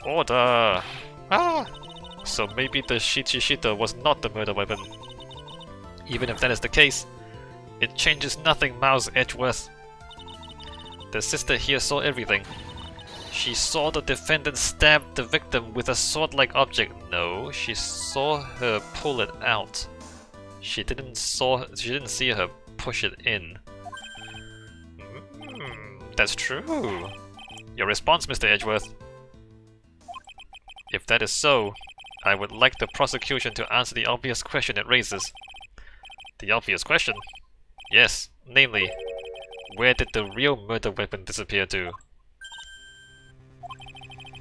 Order! Ah! So maybe the Shichishita was not the murder weapon. Even if that is the case, it changes nothing, Mouse Edgeworth. The sister here saw everything. She saw the defendant stab the victim with a sword-like object. No, she saw her pull it out. She didn't see her push it in. That's true. Your response, Mr. Edgeworth? If that is so, I would like the prosecution to answer the obvious question it raises. The obvious question? Yes, namely, where did the real murder weapon disappear to?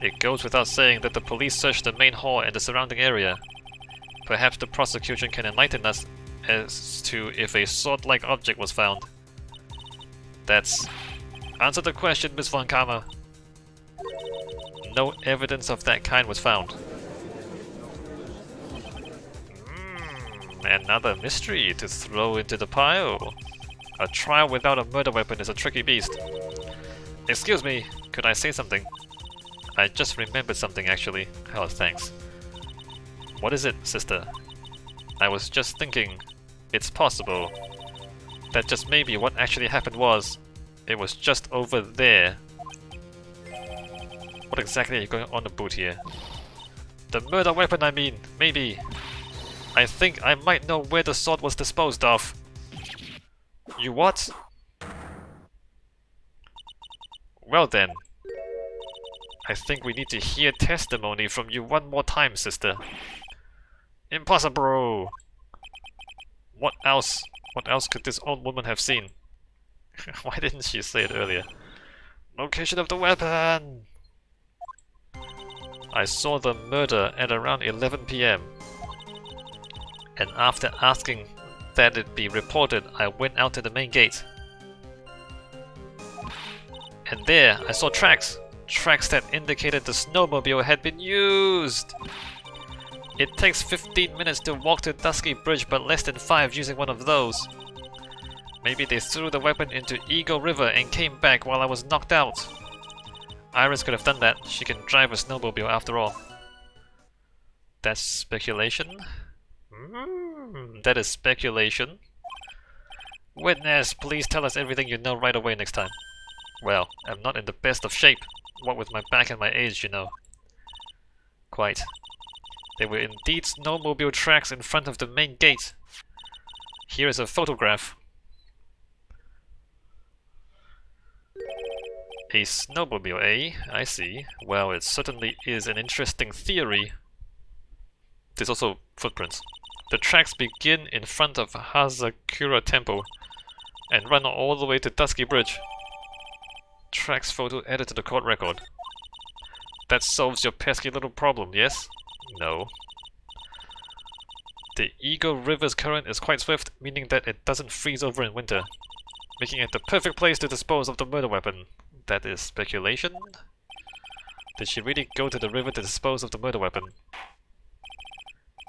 It goes without saying that the police searched the main hall and the surrounding area. Perhaps the prosecution can enlighten us as to if a sword-like object was found. That's... Answer the question, Miss Von Karma. No evidence of that kind was found. Another mystery to throw into the pile. A trial without a murder weapon is a tricky beast. Excuse me, could I say something? I just remembered something actually. Oh, thanks. What is it, sister? I was just thinking, it's possible that just maybe what actually happened was, it was just over there. What exactly are you going on about here? The murder weapon, I mean, maybe. I think I might know where the sword was disposed of. You what? Well then. I think we need to hear testimony from you one more time, sister. Impossible! What else? What else could this old woman have seen? Why didn't she say it earlier? Location of the weapon! I saw the murder at around 11 PM. And after asking that it be reported, I went out to the main gate. And there, I saw tracks. Tracks that indicated the snowmobile had been used. It takes 15 minutes to walk to Dusky Bridge, but less than 5 using one of those. Maybe they threw the weapon into Eagle River and came back while I was knocked out. Iris could have done that. She can drive a snowmobile after all. That's speculation? That is speculation. Witness, please tell us everything you know right away next time. Well, I'm not in the best of shape. What with my back and my age, you know. Quite. There were indeed snowmobile tracks in front of the main gate. Here is a photograph. A snowmobile, eh? I see. Well, it certainly is an interesting theory. There's also footprints. The tracks begin in front of Hazakura Temple and run all the way to Dusky Bridge. Tracks photo added to the court record. That solves your pesky little problem, yes? No. The Eagle River's current is quite swift, meaning that it doesn't freeze over in winter, making it the perfect place to dispose of the murder weapon. That is speculation? Did she really go to the river to dispose of the murder weapon?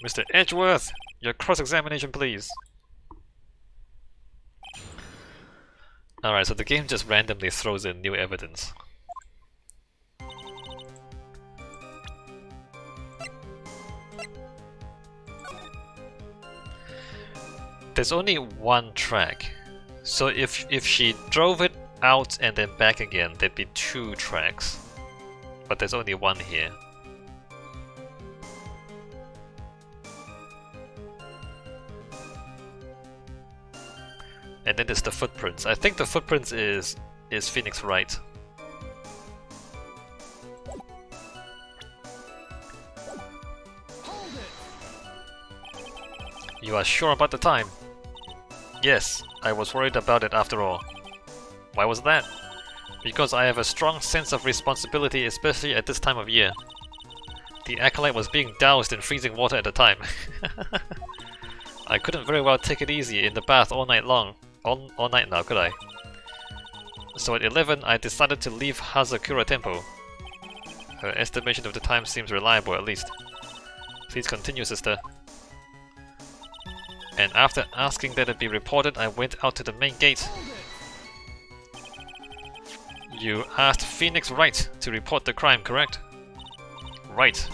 Mr. Edgeworth, your cross-examination please. Alright, so the game just randomly throws in new evidence. There's only one track, so if she drove it out and then back again, there'd be 2 tracks. But there's only one here. And then there's the footprints. I think the footprints is Phoenix Wright. You are sure about the time? Yes, I was worried about it after all. Why was that? Because I have a strong sense of responsibility, especially at this time of year. The acolyte was being doused in freezing water at the time. I couldn't very well take it easy in the bath all night long. All night now, could I? So at 11, I decided to leave Hazakura Temple. Her estimation of the time seems reliable, at least. Please continue, sister. And after asking that it be reported, I went out to the main gate. You asked Phoenix Wright to report the crime, correct? Right.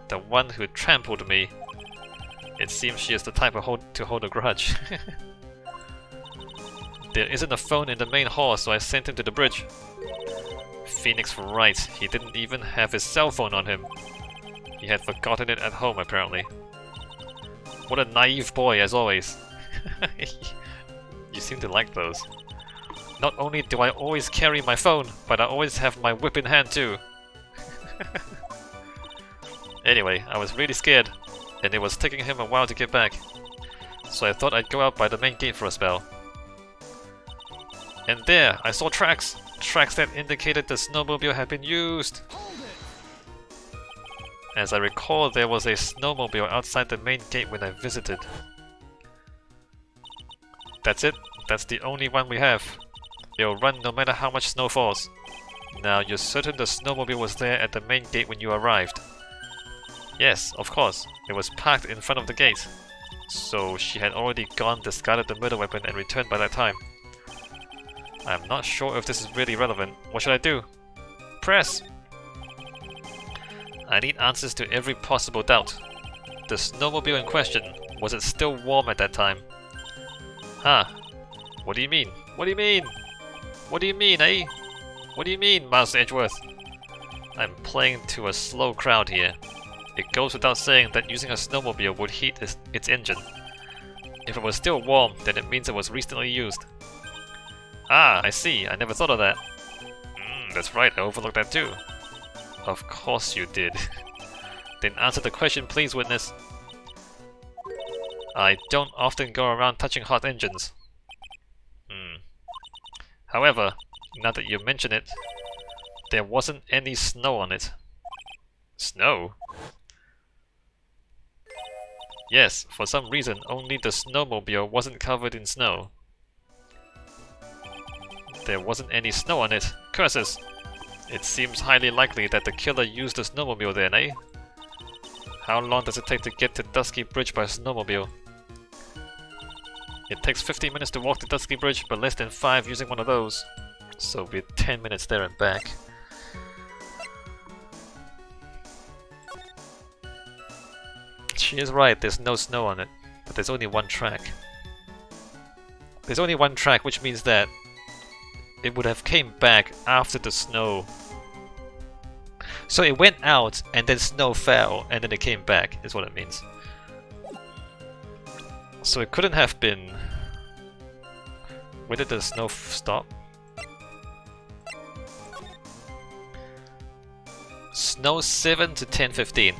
The one who trampled me. It seems she is the type to hold a grudge. There isn't a phone in the main hall, so I sent him to the bridge. Phoenix Wright. He didn't even have his cell phone on him. He had forgotten it at home, apparently. What a naive boy, as always. You seem to like those. Not only do I always carry my phone, but I always have my whip in hand too. Anyway, I was really scared, and it was taking him a while to get back. So I thought I'd go out by the main gate for a spell. And there, I saw tracks! Tracks that indicated the snowmobile had been used! As I recall, there was a snowmobile outside the main gate when I visited. That's it. That's the only one we have. It'll run no matter how much snow falls. Now, you're certain the snowmobile was there at the main gate when you arrived? Yes, of course. It was parked in front of the gate. So she had already gone, discarded the murder weapon, and returned by that time. I'm not sure if this is really relevant. What should I do? Press! I need answers to every possible doubt. The snowmobile in question, was it still warm at that time? Huh. What do you mean? What do you mean? What do you mean, eh? What do you mean, Mouse Edgeworth? I'm playing to a slow crowd here. It goes without saying that using a snowmobile would heat its engine. If it was still warm, then it means it was recently used. Ah, I see. I never thought of that. That's right, I overlooked that too. Of course you did. Then answer the question, please, witness. I don't often go around touching hot engines. However, now that you mention it, there wasn't any snow on it. Snow? Yes, for some reason, only the snowmobile wasn't covered in snow. There wasn't any snow on it. Curses! It seems highly likely that the killer used the snowmobile then, eh? How long does it take to get to Dusky Bridge by snowmobile? It takes 15 minutes to walk to Dusky Bridge, but less than 5 using one of those. So we're 10 minutes there and back. She is right, there's no snow on it, but there's only one track. There's only one track, which means that it would have came back after the snow. So it went out, and then snow fell, and then it came back, is what it means. So it couldn't have been... When did the snow stop? Snow 7 to 10:15.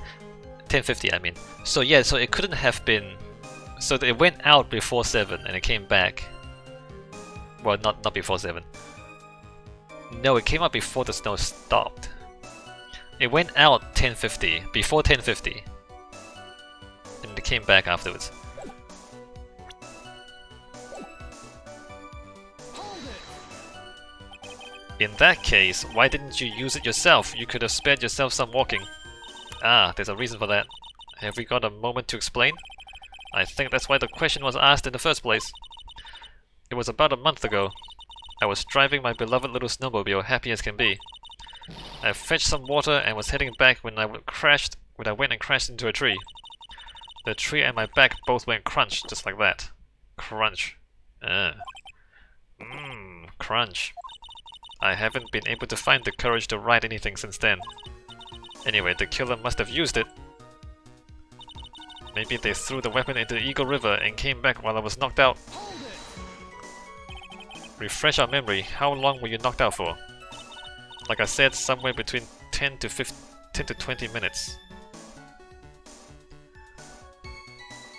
10:50, I mean. So yeah, so it couldn't have been... So it went out before 7 and it came back. Well, not before 7. No, it came out before the snow stopped. It went out 10:50, before 10:50. And it came back afterwards. In that case, why didn't you use it yourself? You could have spared yourself some walking. Ah, there's a reason for that. Have we got a moment to explain? I think that's why the question was asked in the first place. It was about a month ago. I was driving my beloved little snowmobile, happy as can be. I fetched some water and was heading back when I went and crashed into a tree. The tree and my back both went crunch, just like that. Crunch. Crunch. I haven't been able to find the courage to write anything since then. Anyway, the killer must have used it. Maybe they threw the weapon into the Eagle River and came back while I was knocked out. Refresh our memory, how long were you knocked out for? Like I said, somewhere between 10 to 20 minutes.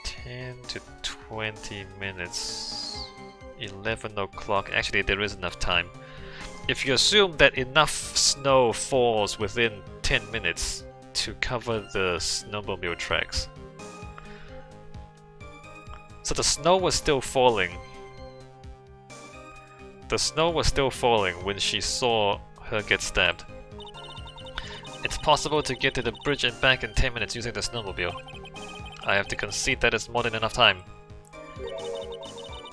10 to 20 minutes. 11 o'clock. Actually, there is enough time. If you assume that enough snow falls within 10 minutes to cover the snowmobile tracks. So the snow was still falling. The snow was still falling when she saw her get stabbed. It's possible to get to the bridge and back in 10 minutes using the snowmobile. I have to concede that is more than enough time.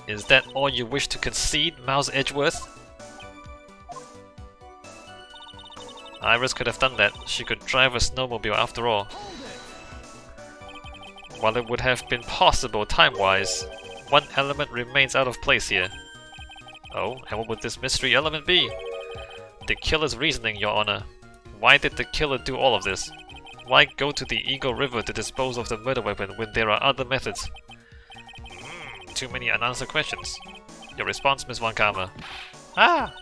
Is that all you wish to concede, Mouse Edgeworth? Iris could have done that. She could drive a snowmobile after all. While it would have been possible time-wise, one element remains out of place here. Oh, and what would this mystery element be? The killer's reasoning, Your Honor. Why did the killer do all of this? Why go to the Eagle River to dispose of the murder weapon when there are other methods? Too many unanswered questions. Your response, Miss Von Karma. Ah!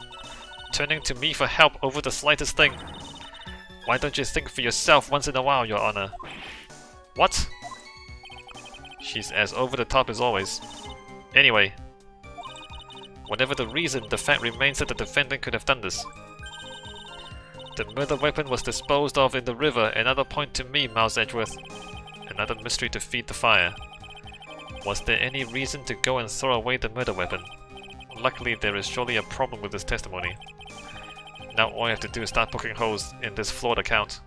Turning to me for help over the slightest thing. Why don't you think for yourself once in a while, Your Honor? What? She's as over the top as always. Anyway, whatever the reason, the fact remains that the defendant could have done this. The murder weapon was disposed of in the river. Another point to me, Mouse Edgeworth. Another mystery to feed the fire. Was there any reason to go and throw away the murder weapon? Luckily, there is surely a problem with this testimony. Now all I have to do is start poking holes in this flawed account.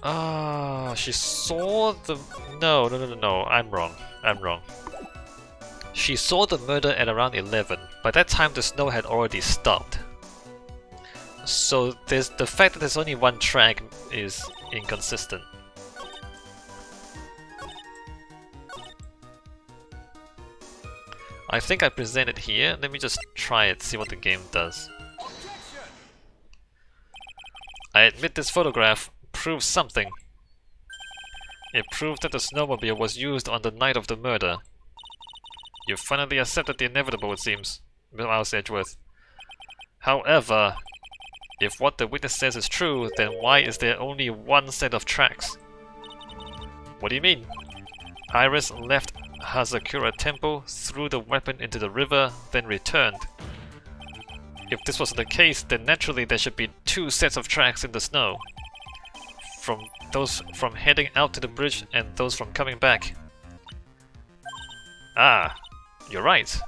Ah, she saw the... No, I'm wrong. She saw the murder at around 11. By that time, the snow had already stopped. So the fact that there's only one track is inconsistent. I think I present it here. Let me just try it, see what the game does. I admit this photograph proves something. It proves that the snowmobile was used on the night of the murder. You finally accepted the inevitable, it seems, Mouse Edgeworth. However, if what the witness says is true, then why is there only one set of tracks? What do you mean? Iris left Hazakura Temple, threw the weapon into the river, then returned. If this was the case, then naturally there should be two sets of tracks in the snow. From those from heading out to the bridge and those from coming back. Ah, you're right.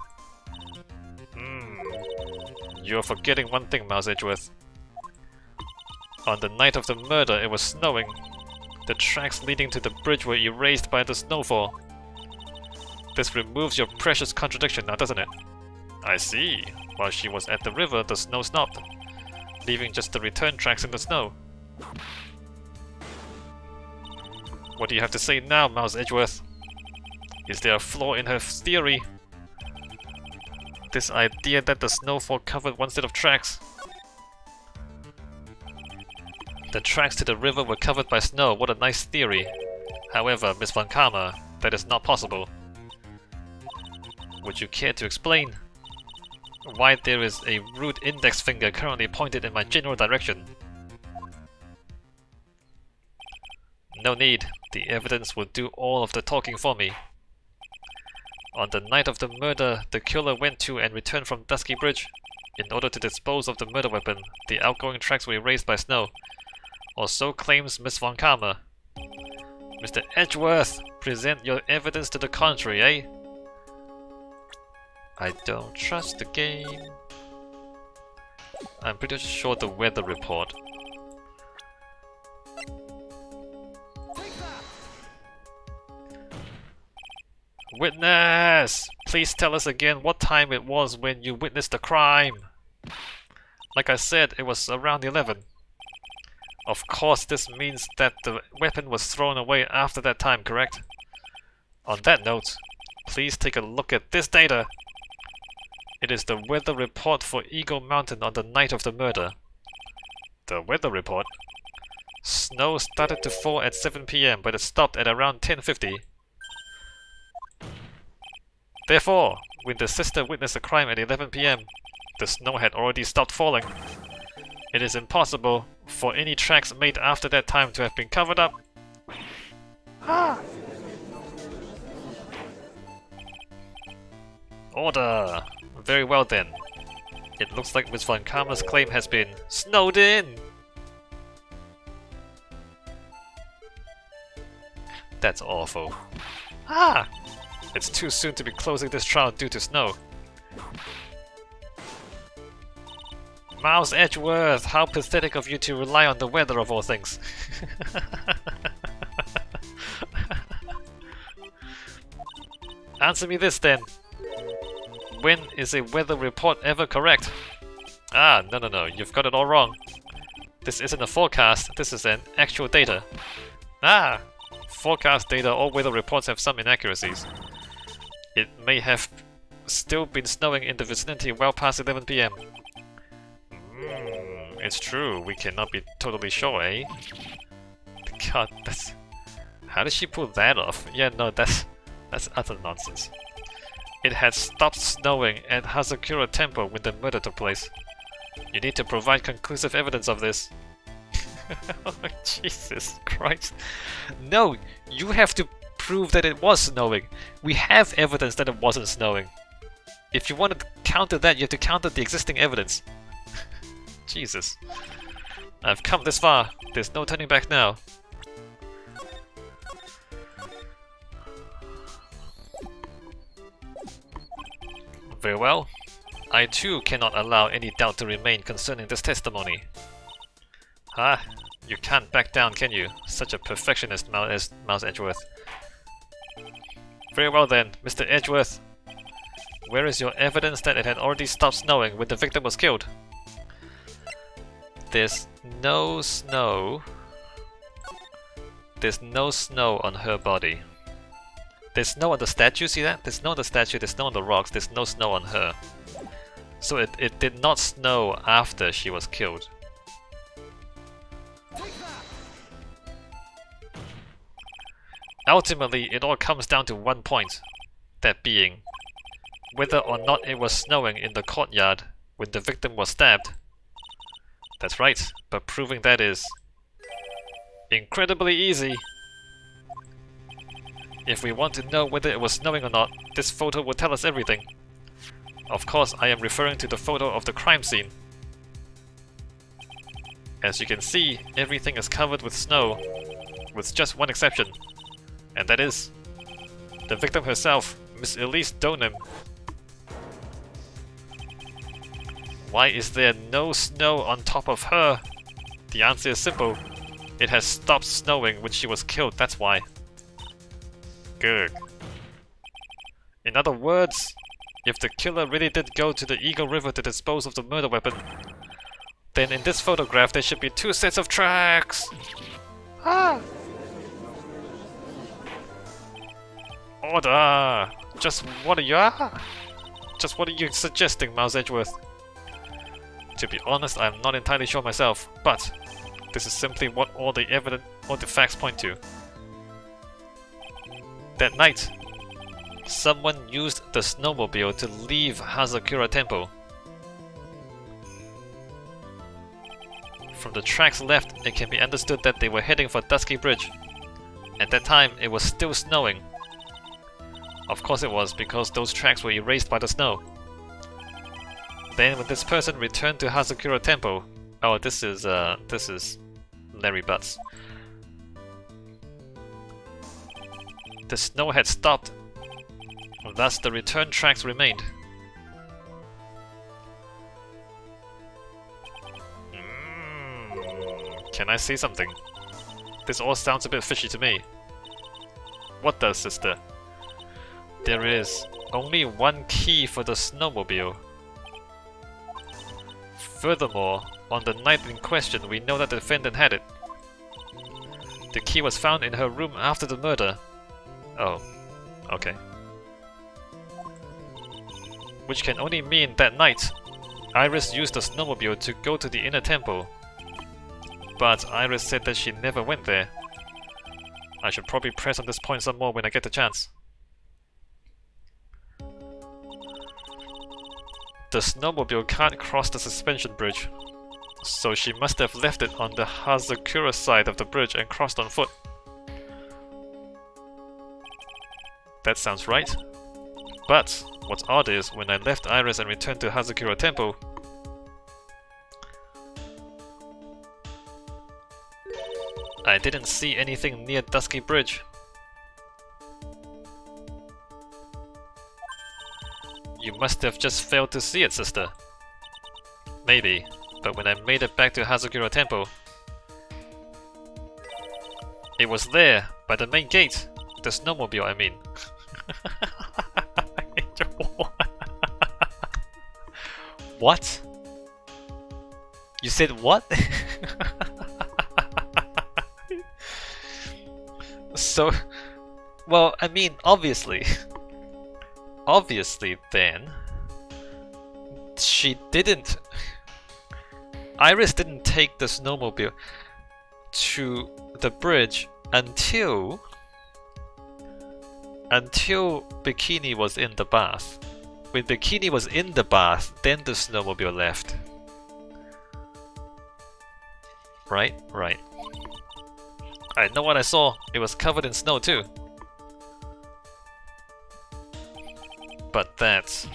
You're forgetting one thing, Mouse Edgeworth. On the night of the murder, it was snowing. The tracks leading to the bridge were erased by the snowfall. This removes your precious contradiction now, doesn't it? I see. While she was at the river, the snow stopped, leaving just the return tracks in the snow. What do you have to say now, Mouse Edgeworth? Is there a flaw in her theory? This idea that the snowfall covered one set of tracks. The tracks to the river were covered by snow. What a nice theory. However, Miss Von Karma, that is not possible. Would you care to explain why there is a rude index finger currently pointed in my general direction? No need. The evidence will do all of the talking for me. On the night of the murder, the killer went to and returned from Dusky Bridge. In order to dispose of the murder weapon, the outgoing tracks were erased by snow. Or so claims Miss Von Karma. Mr. Edgeworth, present your evidence to the contrary, eh? I don't trust the game. I'm pretty sure the weather report. Witness! Please tell us again what time it was when you witnessed the crime. Like I said, it was around 11. Of course, this means that the weapon was thrown away after that time, correct? On that note, please take a look at this data. It is the weather report for Eagle Mountain on the night of the murder. The weather report? Snow started to fall at 7 PM, but it stopped at around 10:50. Therefore, when the sister witnessed the crime at 11 PM, the snow had already stopped falling. It is impossible for any tracks made after that time to have been covered up. Order! Very well then. It looks like Miss Von Karma's claim has been snowed in! That's awful. It's too soon to be closing this trial due to snow. Mouse Edgeworth, how pathetic of you to rely on the weather of all things. Answer me this then. When is a weather report ever correct? Ah, no, you've got it all wrong. This isn't a forecast, this is an actual data. Ah! Forecast data or weather reports have some inaccuracies. It may have still been snowing in the vicinity well past 11 PM. It's true, we cannot be totally sure, eh? God, that's... How did she pull that off? Yeah, no, that's utter nonsense. It had stopped snowing at Hazakura Temple when the murder took place. You need to provide conclusive evidence of this. Oh, Jesus Christ. No, you have to prove that it was snowing. We have evidence that it wasn't snowing. If you want to counter that, you have to counter the existing evidence. Jesus. I've come this far. There's no turning back now. Very well. I too cannot allow any doubt to remain concerning this testimony. Ah, you can't back down, can you? Such a perfectionist, Mouse Edgeworth. Very well then, Mr. Edgeworth. Where is your evidence that it had already stopped snowing when the victim was killed? There's no snow. There's no snow on her body. There's snow on the statue, see that? There's snow on the statue, there's snow on the rocks, there's no snow on her. So it did not snow after she was killed. Ultimately, it all comes down to one point. That being, whether or not it was snowing in the courtyard when the victim was stabbed. That's right, but proving that is incredibly easy. If we want to know whether it was snowing or not, this photo will tell us everything. Of course, I am referring to the photo of the crime scene. As you can see, everything is covered with snow, with just one exception, and that is the victim herself, Miss Elise Donham. Why is there no snow on top of her? The answer is simple. It has stopped snowing when she was killed, that's why. Good. In other words, if the killer really did go to the Eagle River to dispose of the murder weapon, then in this photograph there should be 2 sets of tracks! Ah! Order! Just what are you suggesting, Mouse Edgeworth? To be honest, I'm not entirely sure myself, but this is simply what all the facts point to. That night, someone used the snowmobile to leave Hazakura Temple. From the tracks left, it can be understood that they were heading for Dusky Bridge. At that time, it was still snowing. Of course it was, because those tracks were erased by the snow. Then when this person returned to Hazakura Temple... Oh, this is Larry Butts. The snow had stopped, thus the return tracks remained. Can I say something? This all sounds a bit fishy to me. What does, sister? There is only one key for the snowmobile. Furthermore, on the night in question, we know that the defendant had it. The key was found in her room after the murder. Oh, okay. Which can only mean that night, Iris used the snowmobile to go to the inner temple. But Iris said that she never went there. I should probably press on this point some more when I get the chance. The snowmobile can't cross the suspension bridge, so she must have left it on the Hazakura side of the bridge and crossed on foot. That sounds right. But what's odd is, when I left Iris and returned to Hazakura Temple, I didn't see anything near Dusky Bridge. You must have just failed to see it, sister. Maybe, but when I made it back to Hazakura Temple, it was there, by the main gate. The snowmobile, I mean. What? said what? So, well, I mean, obviously then, she didn't... Iris didn't take the snowmobile to the bridge until Bikini was in the bath. When Bikini was in the bath, then the snowmobile left. Right? Right. I know what I saw. It was covered in snow too. But that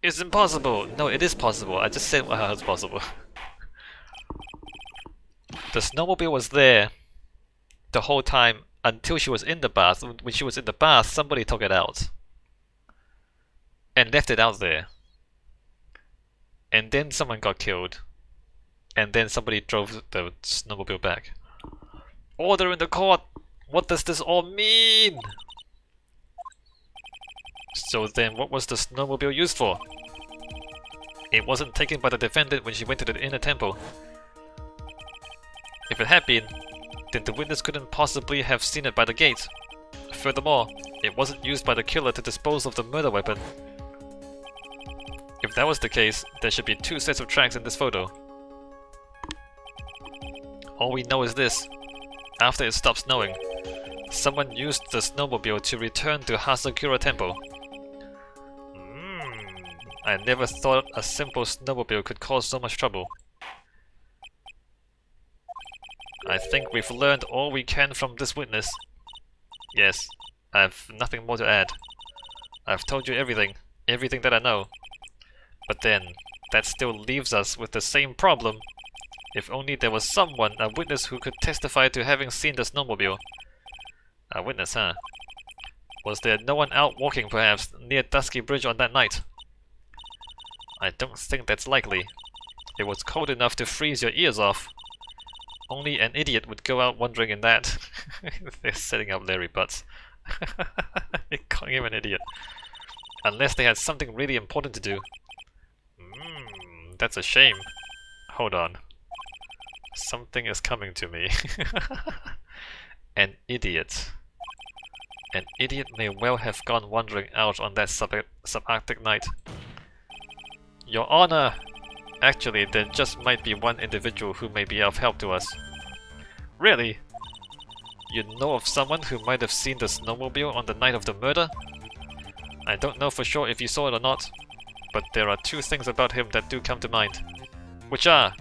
is impossible. No, it is possible. I just said how it's possible. The snowmobile was there the whole time until she was in the bath. When she was in the bath, somebody took it out and left it out there. And then someone got killed. And then somebody drove the snowmobile back. Order in the court! What does this all mean? So then what was the snowmobile used for? It wasn't taken by the defendant when she went to the inner temple. If it had been, then the witness couldn't possibly have seen it by the gate. Furthermore, it wasn't used by the killer to dispose of the murder weapon. If that was the case, there should be 2 sets of tracks in this photo. All we know is this. After it stopped snowing, someone used the snowmobile to return to Hasakura Temple. I never thought a simple snowmobile could cause so much trouble. I think we've learned all we can from this witness. Yes, I've nothing more to add. I've told you everything that I know. But then, that still leaves us with the same problem. If only there was someone, a witness who could testify to having seen the snowmobile. A witness, huh? Was there no one out walking, perhaps, near Dusky Bridge on that night? I don't think that's likely. It was cold enough to freeze your ears off. Only an idiot would go out wandering in that. They're setting up Larry Butts. They're calling him an idiot. Unless they had something really important to do. That's a shame. Hold on. Something is coming to me. An idiot. An idiot may well have gone wandering out on that subarctic night. Your Honor! Actually, there just might be one individual who may be of help to us. Really? You know of someone who might have seen the snowmobile on the night of the murder? I don't know for sure if you saw it or not, but there are 2 things about him that do come to mind. Which are,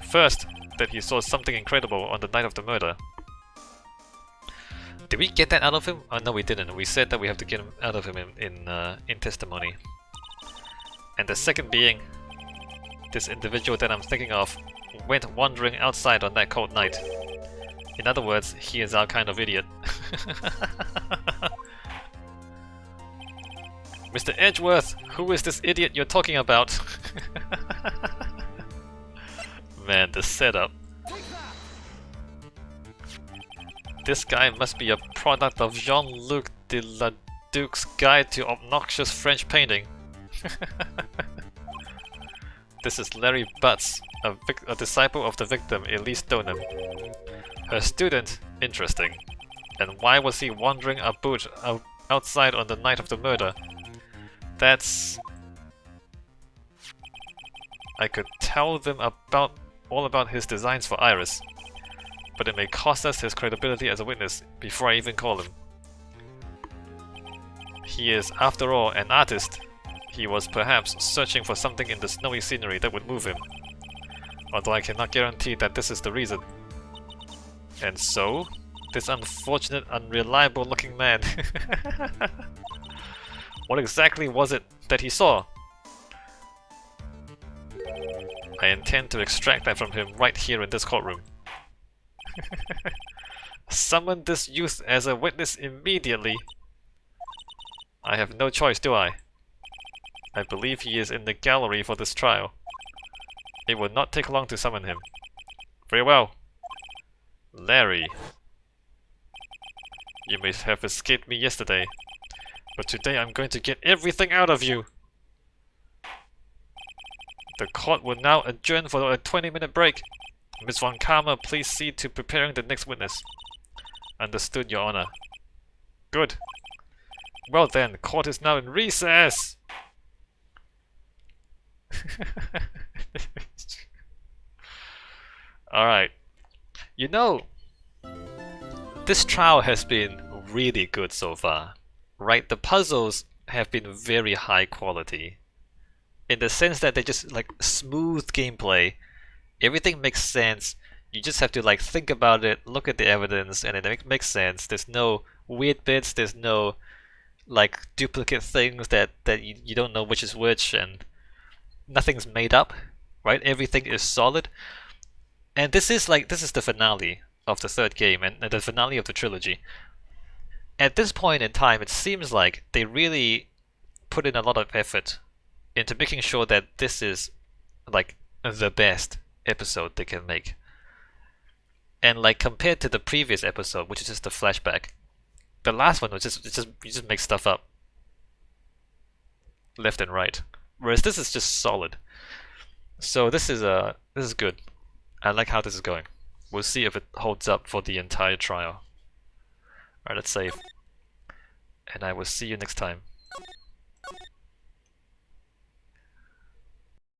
first, that he saw something incredible on the night of the murder. Did we get that out of him? Oh, no, we didn't. We said that we have to get him out of him in testimony. And the second being, this individual that I'm thinking of went wandering outside on that cold night. In other words, he is our kind of idiot. Mr. Edgeworth, who is this idiot you're talking about? Man, the setup. This guy must be a product of Jean-Luc Deladuc's Guide to Obnoxious French Painting. This is Larry Butts, a disciple of the victim, Elise Donham. Her student? Interesting. And why was he wandering about outside on the night of the murder? That's... I could tell them all about his designs for Iris, but it may cost us his credibility as a witness before I even call him. He is, after all, an artist. He was perhaps searching for something in the snowy scenery that would move him, although I cannot guarantee that this is the reason. And so, this unfortunate, unreliable-looking man... What exactly was it that he saw? I intend to extract that from him right here in this courtroom. Summon this youth as a witness immediately. I have no choice, do I? I believe he is in the gallery for this trial. It will not take long to summon him. Very well. Larry. You may have escaped me yesterday, but today I'm going to get everything out of you! The court will now adjourn for a 20-minute break. Miss Von Karma, please see to preparing the next witness. Understood, Your Honor. Good. Well then, court is now in recess! Alright. You know, this trial has been really good so far. Right? The puzzles have been very high quality. In the sense that they're just like smooth gameplay. Everything makes sense. You just have to like think about it, look at the evidence, and it makes sense. There's no weird bits, there's no like duplicate things that you don't know which is which, and nothing's made up, right? Everything is solid. And this is the finale of the third game and the finale of the trilogy. At this point in time, it seems like they really put in a lot of effort into making sure that this is like the best episode they can make. And like compared to the previous episode, which is just a flashback, the last one was just you just make stuff up left and right. Whereas this is just solid. So this is good. I like how this is going. We'll see if it holds up for the entire trial. Alright, let's save. And I will see you next time.